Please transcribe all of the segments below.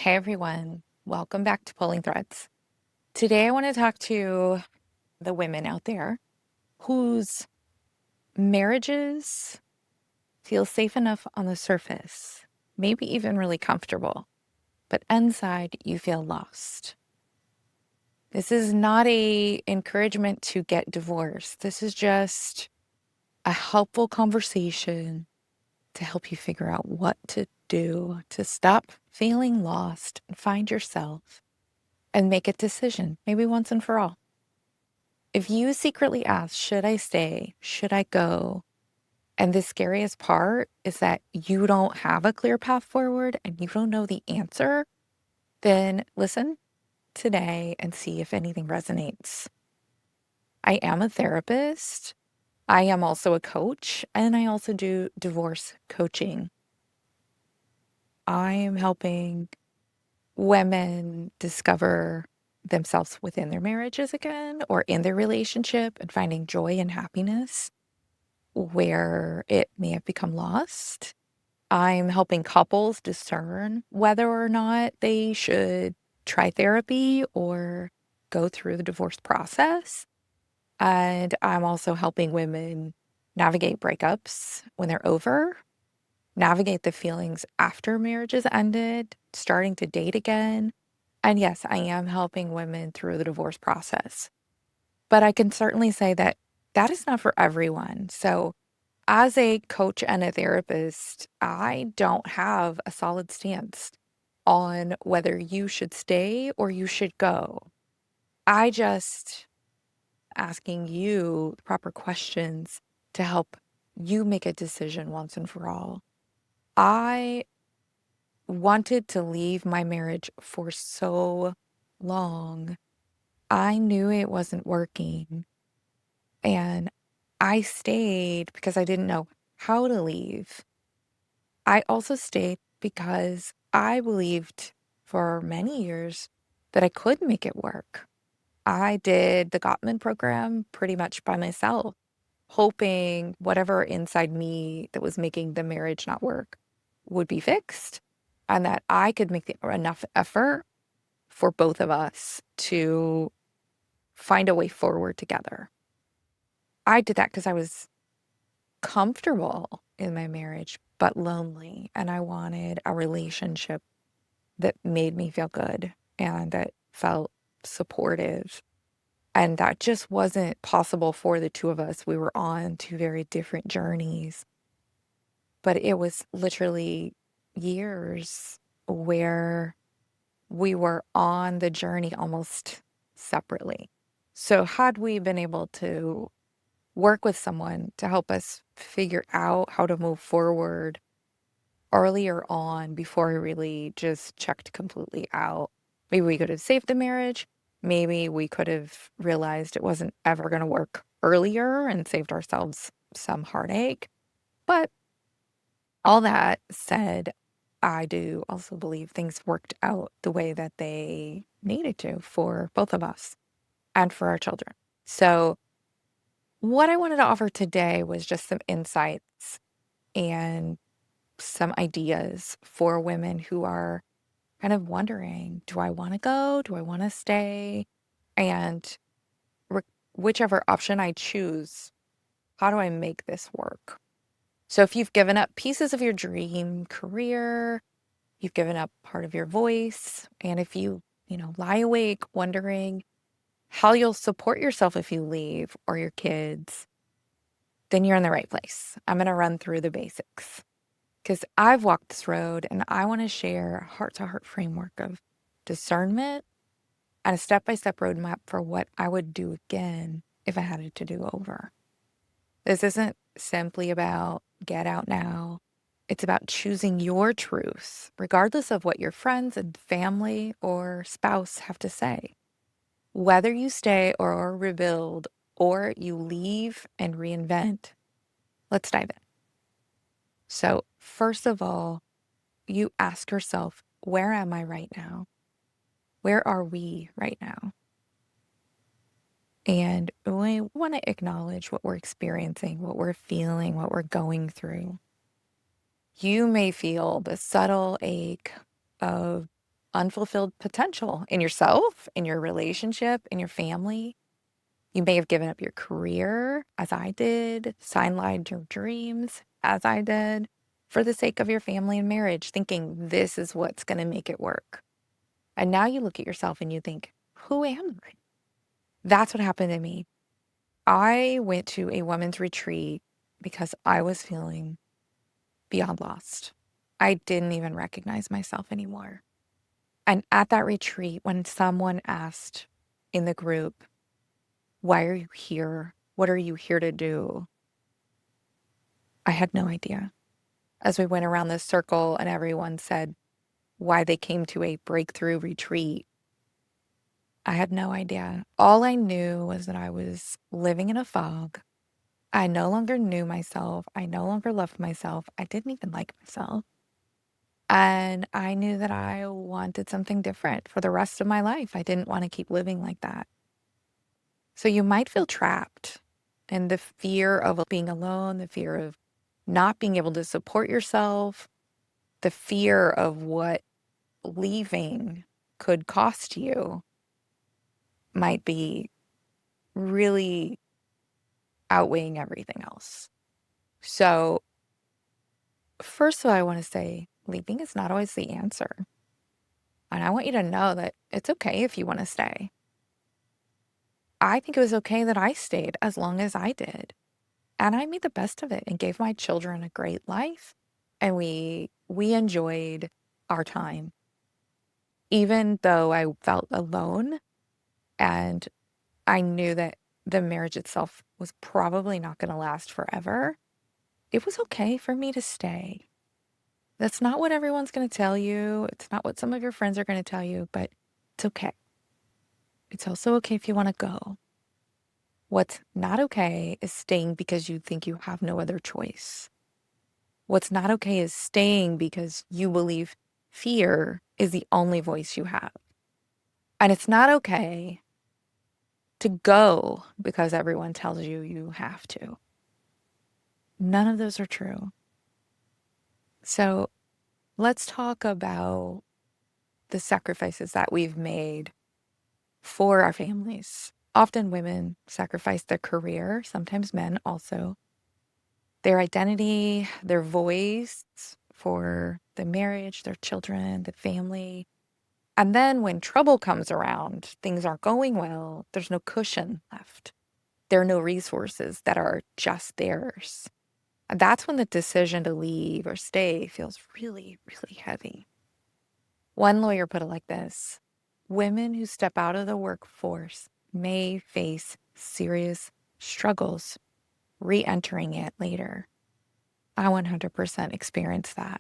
Hey everyone, welcome back to Pulling Threads. Today I want to talk to the women out there whose marriages feel safe enough on the surface, maybe even really comfortable, but inside you feel lost. This is not a encouragement to get divorced. This is just a helpful conversation to help you figure out what to do to stop feeling lost and find yourself and make a decision, maybe once and for all. If you secretly ask, should I stay? Should I go? And the scariest part is that you don't have a clear path forward and you don't know the answer, then listen today and see if anything resonates. I am a therapist. I am also a coach, and I also do divorce coaching. I am helping women discover themselves within their marriages again or in their relationship and finding joy and happiness where it may have become lost. I'm helping couples discern whether or not they should try therapy or go through the divorce process. And I'm also helping women navigate breakups when they're over, navigate the feelings after marriage is ended, starting to date again. And yes, I am helping women through the divorce process. But I can certainly say that that is not for everyone. So, as a coach and a therapist, I don't have a solid stance on whether you should stay or you should go. I just asking you the proper questions to help you make a decision once and for all. I wanted to leave my marriage for so long. I knew it wasn't working, and I stayed because I didn't know how to leave. I also stayed because I believed for many years that I could make it work. I did the Gottman program pretty much by myself, hoping whatever inside me that was making the marriage not work would be fixed and that I could make enough effort for both of us to find a way forward together. I did that because I was comfortable in my marriage, but lonely. And I wanted a relationship that made me feel good and that felt supportive. And that just wasn't possible for the two of us. We were on two very different journeys, but it was literally years where we were on the journey almost separately. So, had we been able to work with someone to help us figure out how to move forward earlier on before we really just checked completely out. Maybe we could have saved the marriage. Maybe we could have realized it wasn't ever going to work earlier and saved ourselves some heartache. But all that said, I do also believe things worked out the way that they needed to for both of us and for our children. So, what I wanted to offer today was just some insights and some ideas for women who are kind of wondering, do I want to go? Do I want to stay? And re- whichever option I choose, how do I make this work? So if you've given up pieces of your dream career, you've given up part of your voice, and if you lie awake wondering how you'll support yourself if you leave or your kids, then you're in the right place. I'm going to run through the basics because I've walked this road and I want to share a heart to heart framework of discernment and a step by step roadmap for what I would do again if I had it to do over. This isn't simply about get out now. It's about choosing your truth, regardless of what your friends and family or spouse have to say. Whether you stay or rebuild or you leave and reinvent, let's dive in. So, first of all, you ask yourself, where am I right now? Where are we right now? And we want to acknowledge what we're experiencing, what we're feeling, what we're going through. You may feel the subtle ache of unfulfilled potential in yourself, in your relationship, in your family. You may have given up your career, as I did, sidelined your dreams, as I did, for the sake of your family and marriage, thinking this is what's going to make it work. And now you look at yourself and you think, who am I? That's what happened to me. I went to a women's retreat because I was feeling beyond lost. I didn't even recognize myself anymore. And at that retreat, when someone asked in the group, why are you here? What are you here to do? I had no idea. As we went around this circle and everyone said why they came to a breakthrough retreat, I had no idea. All I knew was that I was living in a fog. I no longer knew myself. I no longer loved myself. I didn't even like myself. And I knew that I wanted something different for the rest of my life. I didn't want to keep living like that. So you might feel trapped in the fear of being alone, the fear of not being able to support yourself, the fear of what leaving could cost you might be really outweighing everything else. So, first of all, I want to say leaving is not always the answer. And I want you to know that it's okay if you want to stay. I think it was okay that I stayed as long as I did. And I made the best of it and gave my children a great life. And we enjoyed our time. Even though I felt alone and I knew that the marriage itself was probably not going to last forever, it was okay for me to stay. That's not what everyone's going to tell you. It's not what some of your friends are going to tell you, but it's okay. It's also okay if you want to go. What's not okay is staying because you think you have no other choice. What's not okay is staying because you believe fear is the only voice you have. And it's not okay to go because everyone tells you you have to. None of those are true. So let's talk about the sacrifices that we've made for our families. Often women sacrifice their career, sometimes men also, their identity, their voice for the marriage, their children, the family. And then when trouble comes around, things aren't going well, there's no cushion left. There are no resources that are just theirs. And that's when the decision to leave or stay feels really, really heavy. One lawyer put it like this: women who step out of the workforce may face serious struggles re-entering it later. I 100% experienced that.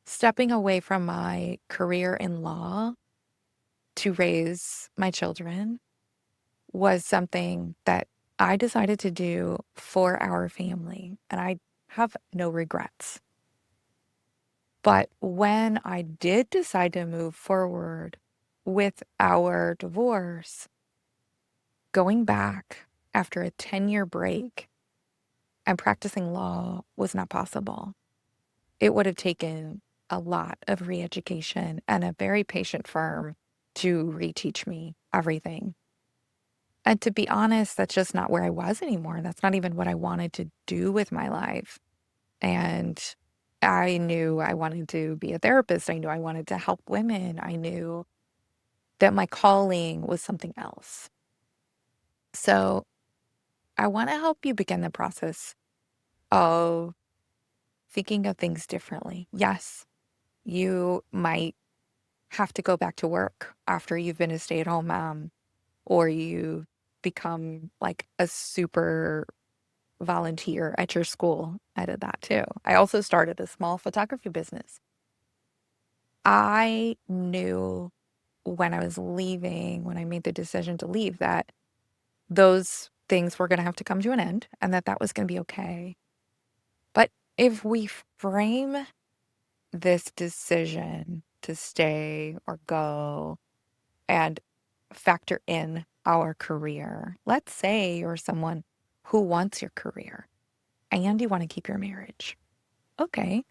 Stepping away from my career in law to raise my children was something that I decided to do for our family, and I have no regrets. But when I did decide to move forward with our divorce, going back after a 10-year break and practicing law was not possible. It would have taken a lot of re-education and a very patient firm to reteach me everything. And to be honest, that's just not where I was anymore. That's not even what I wanted to do with my life. And I knew I wanted to be a therapist. I knew I wanted to help women. I knew that my calling was something else. So I want to help you begin the process of thinking of things differently. Yes, you might have to go back to work after you've been a stay-at-home mom, or you become like a super volunteer at your school. I did that too. I also started a small photography business. I knew when I was leaving, when I made the decision to leave, that those things were going to have to come to an end and that was going to be okay. But if we frame this decision to stay or go and factor in our career, let's say you're someone who wants your career and you want to keep your marriage. Okay.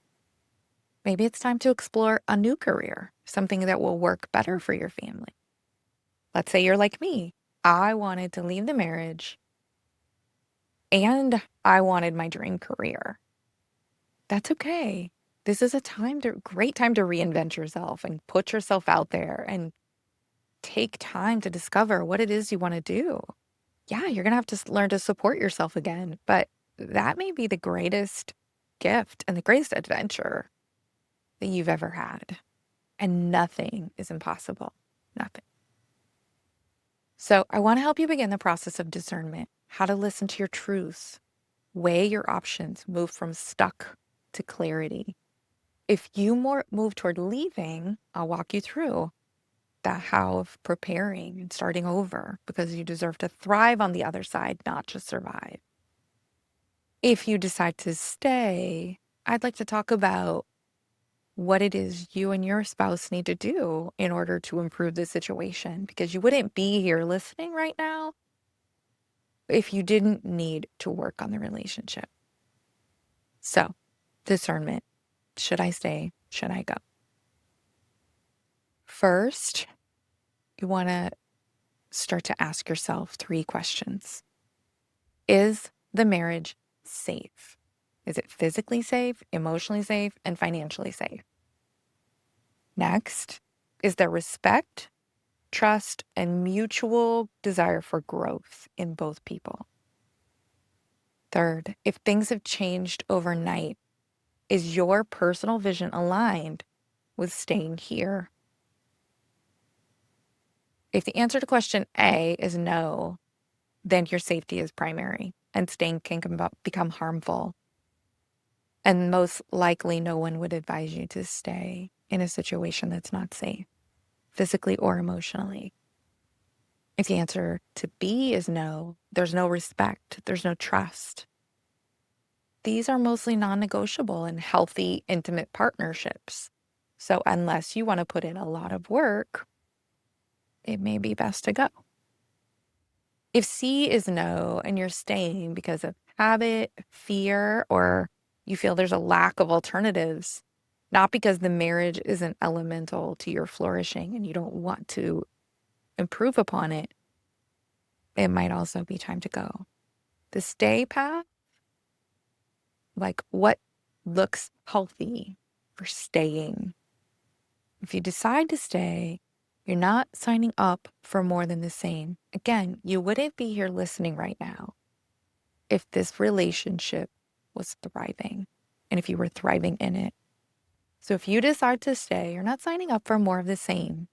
Maybe it's time to explore a new career, something that will work better for your family. Let's say you're like me. I wanted to leave the marriage and I wanted my dream career. That's okay. This is a great time to reinvent yourself and put yourself out there and take time to discover what it is you want to do. Yeah, you're going to have to learn to support yourself again, but that may be the greatest gift and the greatest adventure that you've ever had. And nothing is impossible. Nothing. So I want to help you begin the process of discernment, how to listen to your truths, weigh your options, move from stuck to clarity. If you move toward leaving, I'll walk you through that how of preparing and starting over because you deserve to thrive on the other side, not just survive. If you decide to stay, I'd like to talk about what it is you and your spouse need to do in order to improve the situation because you wouldn't be here listening right now if you didn't need to work on the relationship. So, discernment. Should I stay? Should I go? First, you want to start to ask yourself 3 questions. Is the marriage safe? Is it physically safe, emotionally safe, and financially safe? Next, is there respect, trust, and mutual desire for growth in both people? Third, if things have changed overnight, is your personal vision aligned with staying here? If the answer to question A is no, then your safety is primary and staying can become harmful. And most likely, no one would advise you to stay in a situation that's not safe, physically or emotionally. If the answer to B is no, there's no respect, there's no trust. These are mostly non-negotiable in healthy, intimate partnerships. So unless you want to put in a lot of work, it may be best to go. If C is no and you're staying because of habit, fear, or you feel there's a lack of alternatives, not because the marriage isn't elemental to your flourishing and you don't want to improve upon it, it might also be time to go. The stay path, like what looks healthy for staying. If you decide to stay, you're not signing up for more than the same. Again, you wouldn't be here listening right now if this relationship was thriving and if you were thriving in it. So if you decide to stay, you're not signing up for more of the same.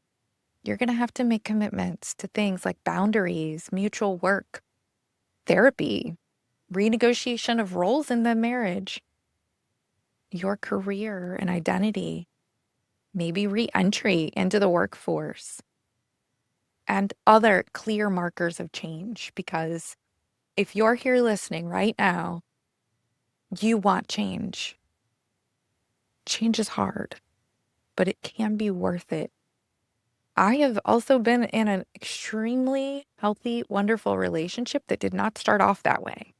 You're going to have to make commitments to things like boundaries, mutual work, therapy, renegotiation of roles in the marriage, your career and identity, maybe re-entry into the workforce, and other clear markers of change. Because if you're here listening right now, you want change. Change is hard, but it can be worth it. I have also been in an extremely healthy, wonderful relationship that did not start off that way.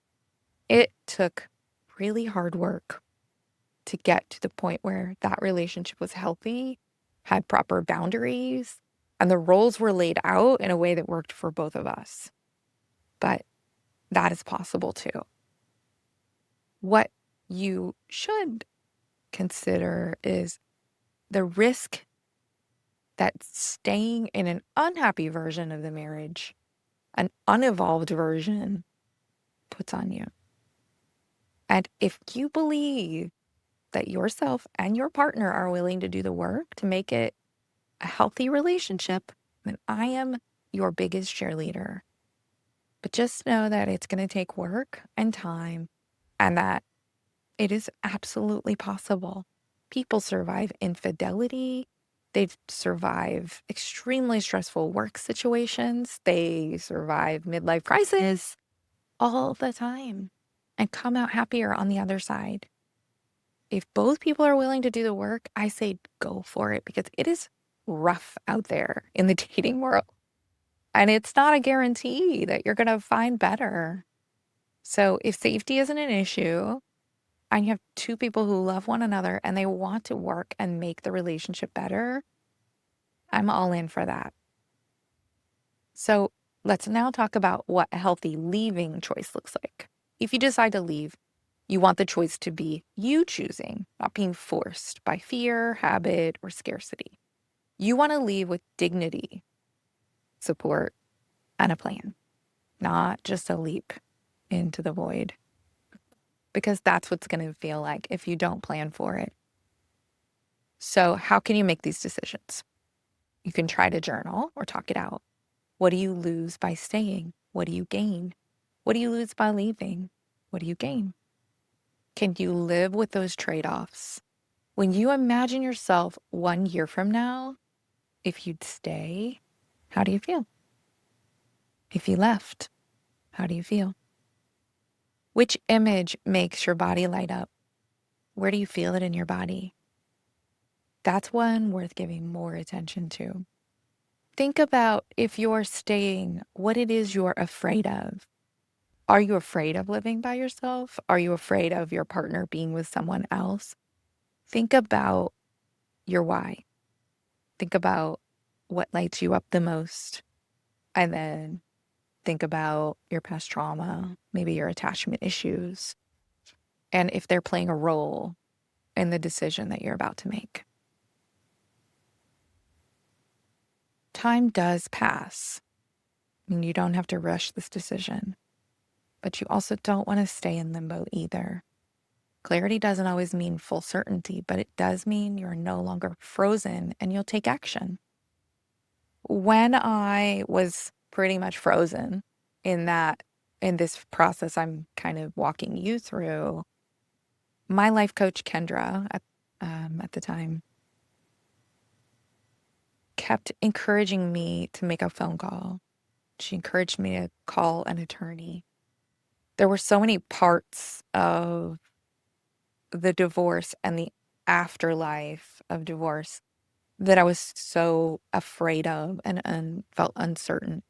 It took really hard work to get to the point where that relationship was healthy, had proper boundaries, and the roles were laid out in a way that worked for both of us. But that is possible too. What you should consider is the risk that staying in an unhappy version of the marriage, an unevolved version, puts on you. And if you believe that yourself and your partner are willing to do the work to make it a healthy relationship, then I am your biggest cheerleader. But just know that it's going to take work and time and that it is absolutely possible. People survive infidelity. They survive extremely stressful work situations. They survive midlife crisis all the time and come out happier on the other side. If both people are willing to do the work, I say go for it because it is rough out there in the dating world. And it's not a guarantee that you're going to find better. So if safety isn't an issue, and you have two people who love one another and they want to work and make the relationship better, I'm all in for that. So let's now talk about what a healthy leaving choice looks like. If you decide to leave, you want the choice to be you choosing, not being forced by fear, habit, or scarcity. You want to leave with dignity, support, and a plan, not just a leap into the void, because that's what's going to feel like if you don't plan for it. So, how can you make these decisions? You can try to journal or talk it out. What do you lose by staying? What do you gain? What do you lose by leaving? What do you gain? Can you live with those trade offs? When you imagine yourself 1 year from now, if you'd stay, how do you feel? If you left, how do you feel? Which image makes your body light up? Where do you feel it in your body? That's one worth giving more attention to. Think about, if you're staying, what it is you're afraid of. Are you afraid of living by yourself? Are you afraid of your partner being with someone else? Think about your why. Think about what lights you up the most. And then think about your past trauma, maybe your attachment issues, and if they're playing a role in the decision that you're about to make. Time does pass. I mean, you don't have to rush this decision, but you also don't want to stay in limbo either. Clarity doesn't always mean full certainty, but it does mean you're no longer frozen and you'll take action. When I was pretty much frozen in this process I'm kind of walking you through, my life coach, Kendra, at the time, kept encouraging me to make a phone call. She encouraged me to call an attorney. There were so many parts of the divorce and the afterlife of divorce that I was so afraid of and felt uncertain.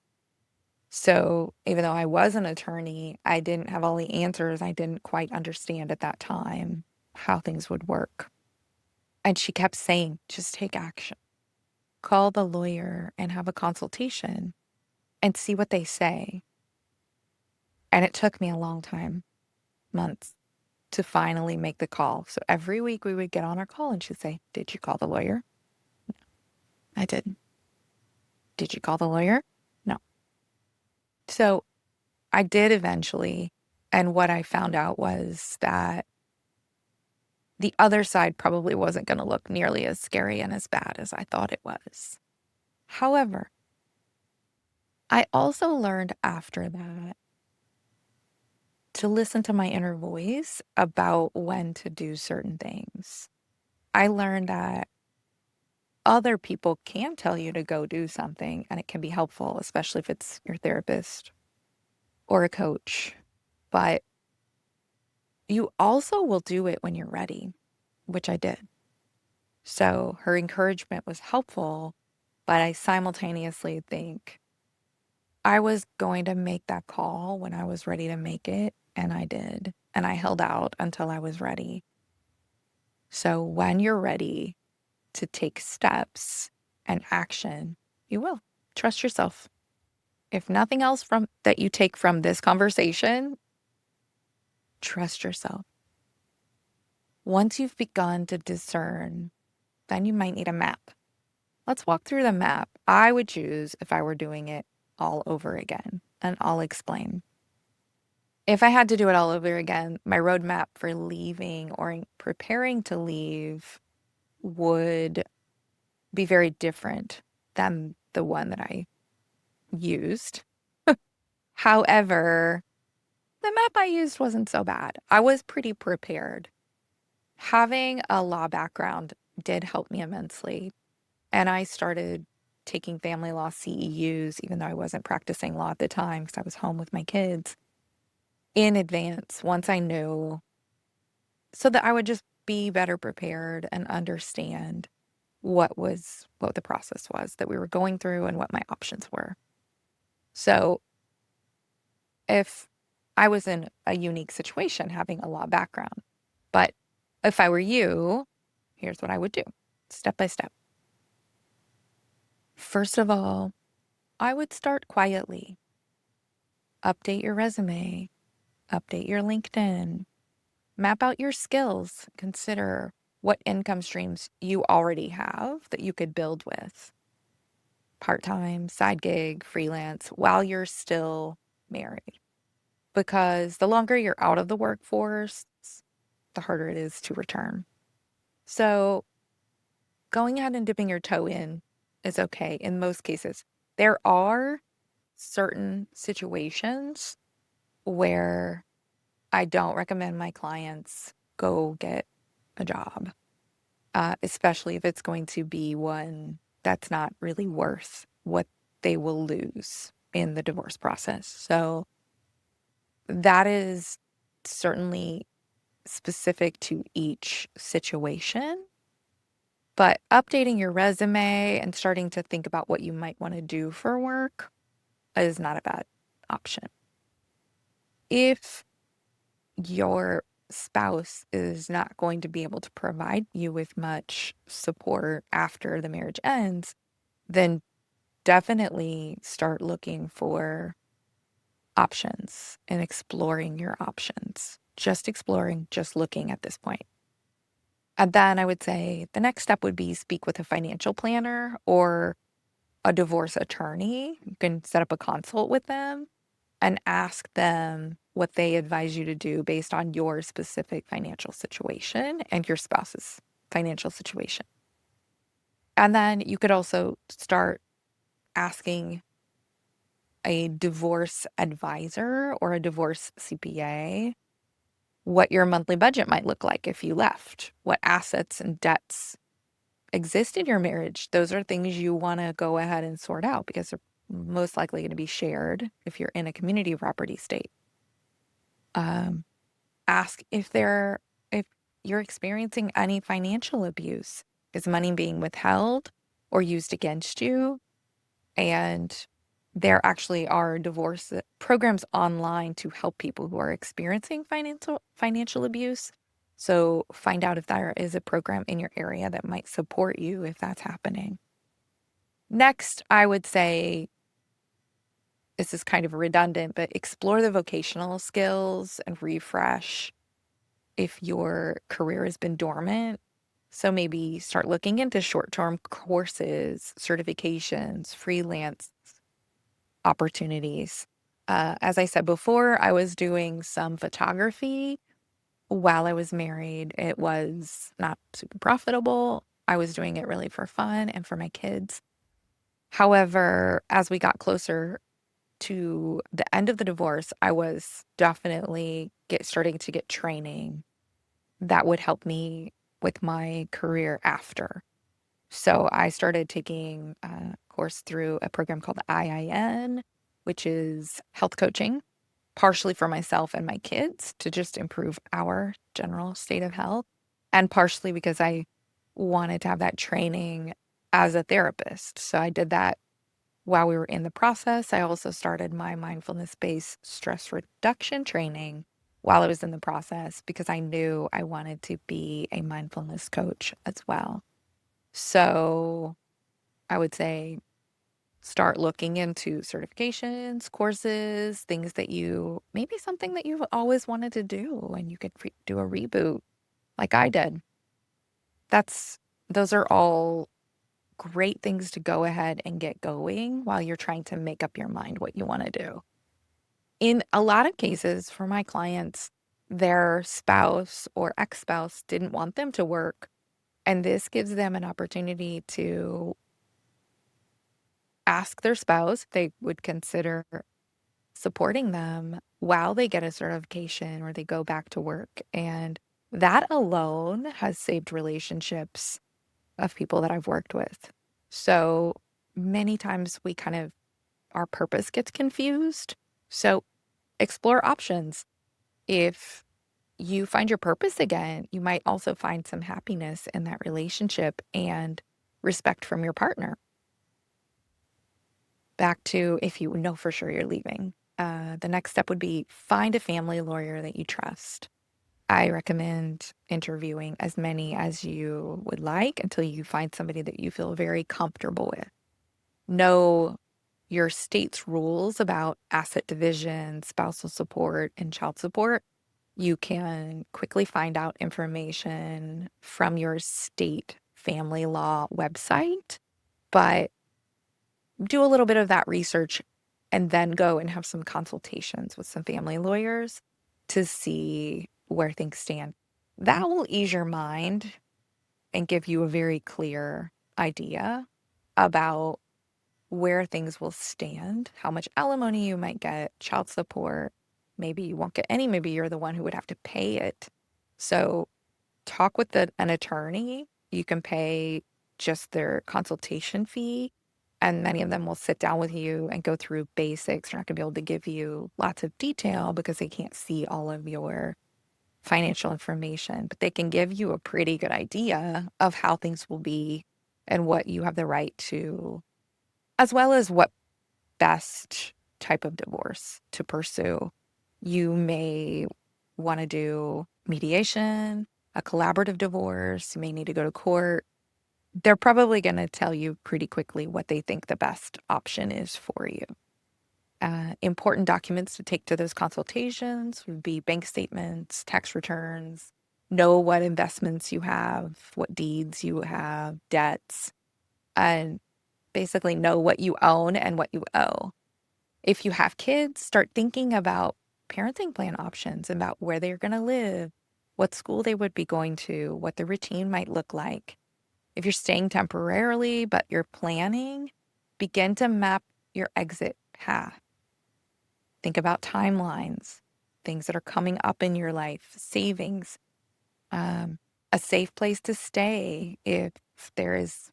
So even though I was an attorney, I didn't have all the answers. I didn't quite understand at that time how things would work. And she kept saying, just take action. Call the lawyer and have a consultation and see what they say. And it took me a long time, months, to finally make the call. So every week we would get on our call and she'd say, did you call the lawyer? I didn't. Did you call the lawyer? No. So I did eventually. And what I found out was that the other side probably wasn't going to look nearly as scary and as bad as I thought it was. However, I also learned after that to listen to my inner voice about when to do certain things. I learned that other people can tell you to go do something and it can be helpful, especially if it's your therapist or a coach. But you also will do it when you're ready, which I did. So her encouragement was helpful, but I simultaneously think I was going to make that call when I was ready to make it, and I did. And I held out until I was ready. So when you're ready to take steps and action, you will. Trust yourself. If nothing else from that you take from this conversation, trust yourself. Once you've begun to discern, then you might need a map. Let's walk through the map I would choose if I were doing it all over again, and I'll explain. If I had to do it all over again, my roadmap for leaving or preparing to leave would be very different than the one that I used. However, the map I used wasn't so bad. I was pretty prepared. Having a law background did help me immensely. And I started taking family law CEUs, even though I wasn't practicing law at the time because I was home with my kids, in advance once I knew, so that I would just be better prepared and understand what the process was that we were going through and what my options were. So if I was in a unique situation having a law background, But if I were you, here's what I would do step by step. First of all, I would start quietly. Update your resume, update your LinkedIn, map out your skills, consider what income streams you already have that you could build with part-time, side gig, freelance while you're still married. Because the longer you're out of the workforce, the harder it is to return. So going ahead and dipping your toe in is okay in most cases. There are certain situations where I don't recommend my clients go get a job, especially if it's going to be one that's not really worth what they will lose in the divorce process. So that is certainly specific to each situation. But updating your resume and starting to think about what you might want to do for work is not a bad option. If your spouse is not going to be able to provide you with much support after the marriage ends, then definitely start looking for options and exploring your options. Just exploring, just looking at this point. And then I would say the next step would be speak with a financial planner or a divorce attorney. You can set up a consult with them and ask them what they advise you to do based on your specific financial situation and your spouse's financial situation. And then you could also start asking a divorce advisor or a divorce CPA what your monthly budget might look like if you left, what assets and debts exist in your marriage. Those are things you want to go ahead and sort out because they're most likely going to be shared if you're in a community property state. Um, Ask if you're experiencing any financial abuse. Is money being withheld or used against you? And there actually are divorce programs online to help people who are experiencing financial abuse. So find out if there is a program in your area that might support you if that's happening. Next, I would say this is kind of redundant, but explore the vocational skills and refresh if your career has been dormant. So maybe start looking into short-term courses, certifications, freelance opportunities. As I said before, I was doing some photography while I was married. It was not super profitable. I was doing it really for fun and for my kids. However, as we got closer to the end of the divorce, I was definitely starting to get training that would help me with my career after. So I started taking a course through a program called the IIN, which is health coaching, partially for myself and my kids to just improve our general state of health, and partially because I wanted to have that training as a therapist. So I did that while we were in the process. I also started my mindfulness-based stress reduction training while I was in the process because I knew I wanted to be a mindfulness coach as well. So I would say start looking into certifications, courses, things that maybe something that you've always wanted to do and you could do a reboot like I did. Those are all great things to go ahead and get going while you're trying to make up your mind what you want to do. In a lot of cases for my clients, their spouse or ex-spouse didn't want them to work. And this gives them an opportunity to ask their spouse if they would consider supporting them while they get a certification or they go back to work. And that alone has saved relationships of people that I've worked with. So many times our purpose gets confused. So explore options. If you find your purpose again, you might also find some happiness in that relationship and respect from your partner. Back to if you know for sure you're leaving. The next step would be find a family lawyer that you trust. I recommend interviewing as many as you would like until you find somebody that you feel very comfortable with. Know your state's rules about asset division, spousal support, and child support. You can quickly find out information from your state family law website, but do a little bit of that research and then go and have some consultations with some family lawyers to see where things stand. That will ease your mind and give you a very clear idea about where things will stand, how much alimony you might get, child support. Maybe you won't get any. Maybe you're the one who would have to pay it. So talk with an attorney. You can pay just their consultation fee, and many of them will sit down with you and go through basics. They're not going to be able to give you lots of detail because they can't see all of your financial information, but they can give you a pretty good idea of how things will be and what you have the right to, as well as what best type of divorce to pursue. You may want to do mediation, a collaborative divorce. You may need to go to court. They're probably going to tell you pretty quickly what they think the best option is for you. Important documents to take to those consultations would be bank statements, tax returns, know what investments you have, what deeds you have, debts, and basically know what you own and what you owe. If you have kids, start thinking about parenting plan options, about where they're going to live, what school they would be going to, what the routine might look like. If you're staying temporarily, but you're planning, begin to map your exit path. Think about timelines, things that are coming up in your life, savings, a safe place to stay if there is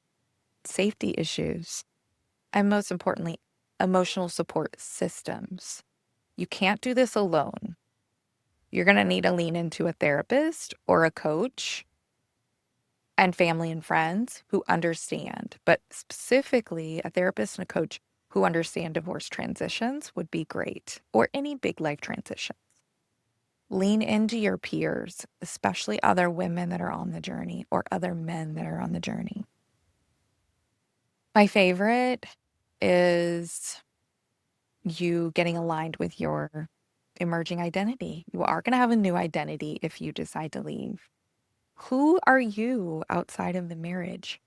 safety issues, and most importantly, emotional support systems. You can't do this alone. You're going to need to lean into a therapist or a coach and family and friends who understand, but specifically a therapist and a coach who understand divorce transitions would be great, or any big life transitions. Lean into your peers, especially other women that are on the journey or other men that are on the journey. My favorite is you getting aligned with your emerging identity. You are going to have a new identity if you decide to leave. Who are you outside of the marriage?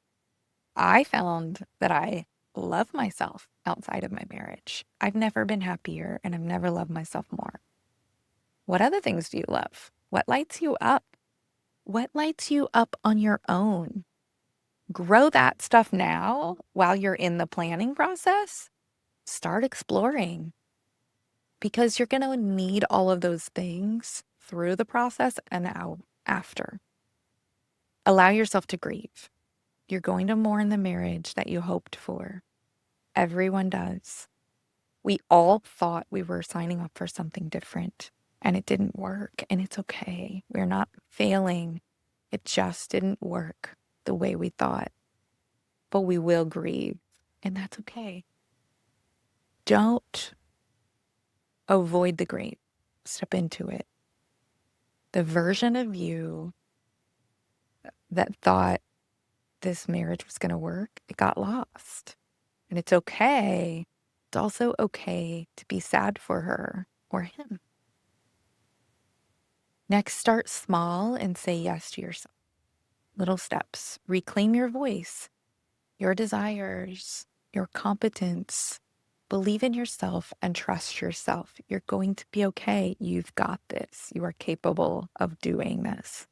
I found that I love myself outside of my marriage. I've never been happier and I've never loved myself more. What other things do you love? What lights you up? What lights you up on your own? Grow that stuff now while you're in the planning process. Start exploring because you're going to need all of those things through the process and out after. Allow yourself to grieve. You're going to mourn the marriage that you hoped for. Everyone does. We all thought we were signing up for something different and it didn't work, and it's okay. We're not failing. It just didn't work the way we thought. But we will grieve, and that's okay. Don't avoid the grief. Step into it. The version of you that thought this marriage was going to work, it got lost. And it's okay. It's also okay to be sad for her or him. Next, start small and say yes to yourself. Little steps. Reclaim your voice, your desires, your competence. Believe in yourself and trust yourself. You're going to be okay. You've got this. You are capable of doing this.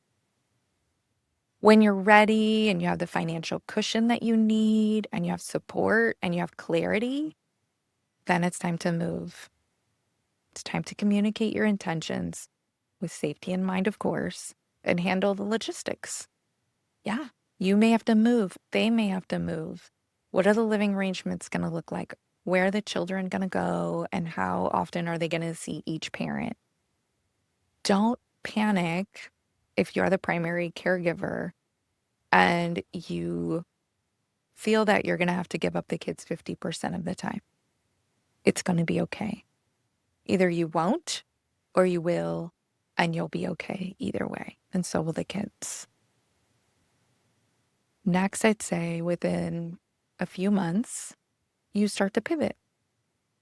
When you're ready and you have the financial cushion that you need and you have support and you have clarity, then it's time to move. It's time to communicate your intentions with safety in mind, of course, and handle the logistics. Yeah, you may have to move. They may have to move. What are the living arrangements going to look like? Where are the children going to go? And how often are they going to see each parent? Don't panic if you're the primary caregiver and you feel that you're going to have to give up the kids 50% of the time. It's going to be okay. Either you won't or you will, and you'll be okay either way. And so will the kids. Next, I'd say within a few months, you start to pivot.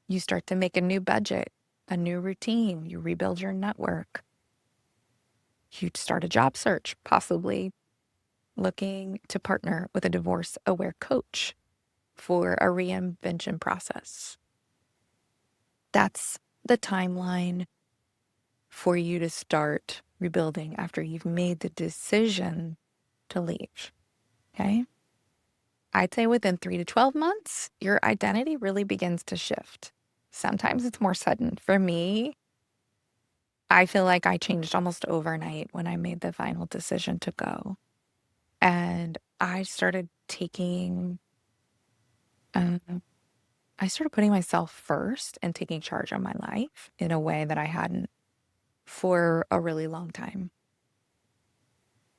You start to make a new budget, a new routine. You rebuild your network. You start a job search, possibly looking to partner with a divorce-aware coach for a reinvention process. That's the timeline for you to start rebuilding after you've made the decision to leave. Okay? I'd say within 3 to 12 months, your identity really begins to shift. Sometimes it's more sudden. For me, I feel like I changed almost overnight when I made the final decision to go. And um, I started putting myself first and taking charge of my life in a way that I hadn't for a really long time.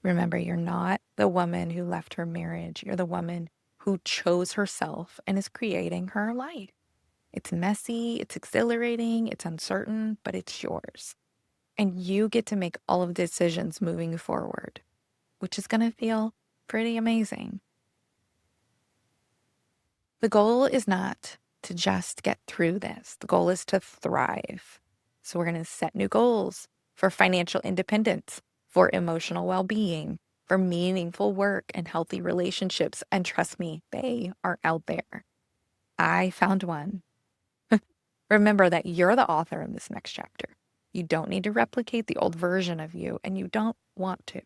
Remember, you're not the woman who left her marriage. You're the woman who chose herself and is creating her life. It's messy, it's exhilarating, it's uncertain, but it's yours. And you get to make all of the decisions moving forward, which is going to feel pretty amazing. The goal is not to just get through this. The goal is to thrive. So we're going to set new goals for financial independence, for emotional well-being, for meaningful work and healthy relationships. And trust me, they are out there. I found one. Remember that you're the author of this next chapter. You don't need to replicate the old version of you, and you don't want to.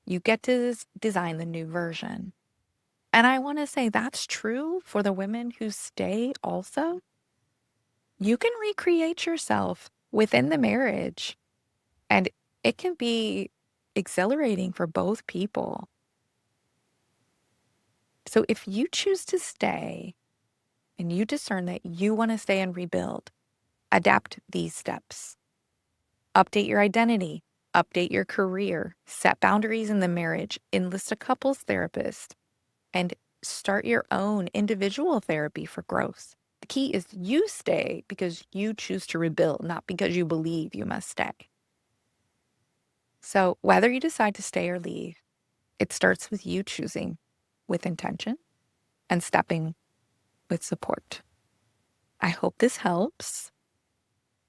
You get to design the new version. And I want to say that's true for the women who stay also. You can recreate yourself within the marriage, and it can be exhilarating for both people. So if you choose to stay and you discern that you want to stay and rebuild, adapt these steps. Update your identity, update your career, set boundaries in the marriage, enlist a couples therapist, and start your own individual therapy for growth. The key is you stay because you choose to rebuild, not because you believe you must stay. So whether you decide to stay or leave, it starts with you choosing with intention and stepping with support. I hope this helps.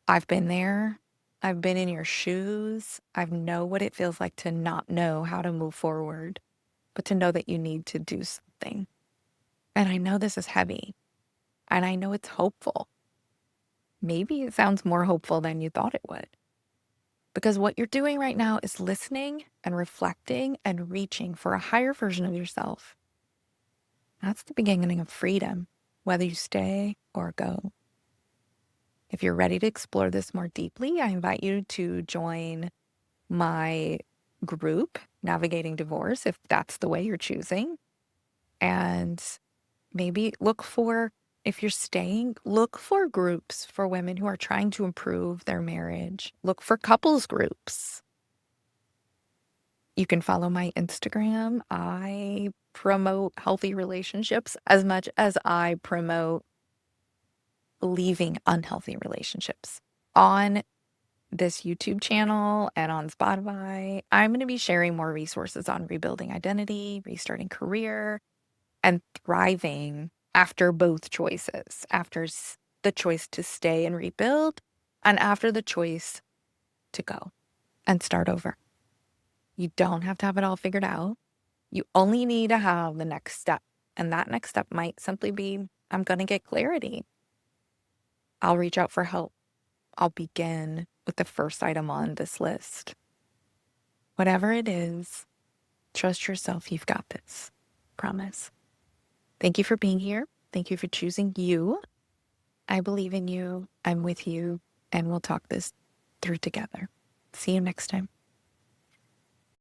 I've been there. I've been in your shoes. I know what it feels like to not know how to move forward, but to know that you need to do something. And I know this is heavy, and I know it's hopeful. Maybe it sounds more hopeful than you thought it would. Because what you're doing right now is listening and reflecting and reaching for a higher version of yourself. That's the beginning of freedom, whether you stay or go. If you're ready to explore this more deeply, I invite you to join my group, Navigating Divorce, if that's the way you're choosing. And maybe if you're staying, look for groups for women who are trying to improve their marriage. Look for couples groups. You can follow my Instagram. I promote healthy relationships as much as I promote leaving unhealthy relationships. On this YouTube channel and on Spotify, I'm going to be sharing more resources on rebuilding identity, restarting career, and thriving after both choices, after the choice to stay and rebuild, and after the choice to go and start over. You don't have to have it all figured out. You only need to have the next step. And that next step might simply be, I'm going to get clarity. I'll reach out for help. I'll begin with the first item on this list. Whatever it is, trust yourself. You've got this. Promise. Thank you for being here. Thank you for choosing you. I believe in you. I'm with you. And we'll talk this through together. See you next time.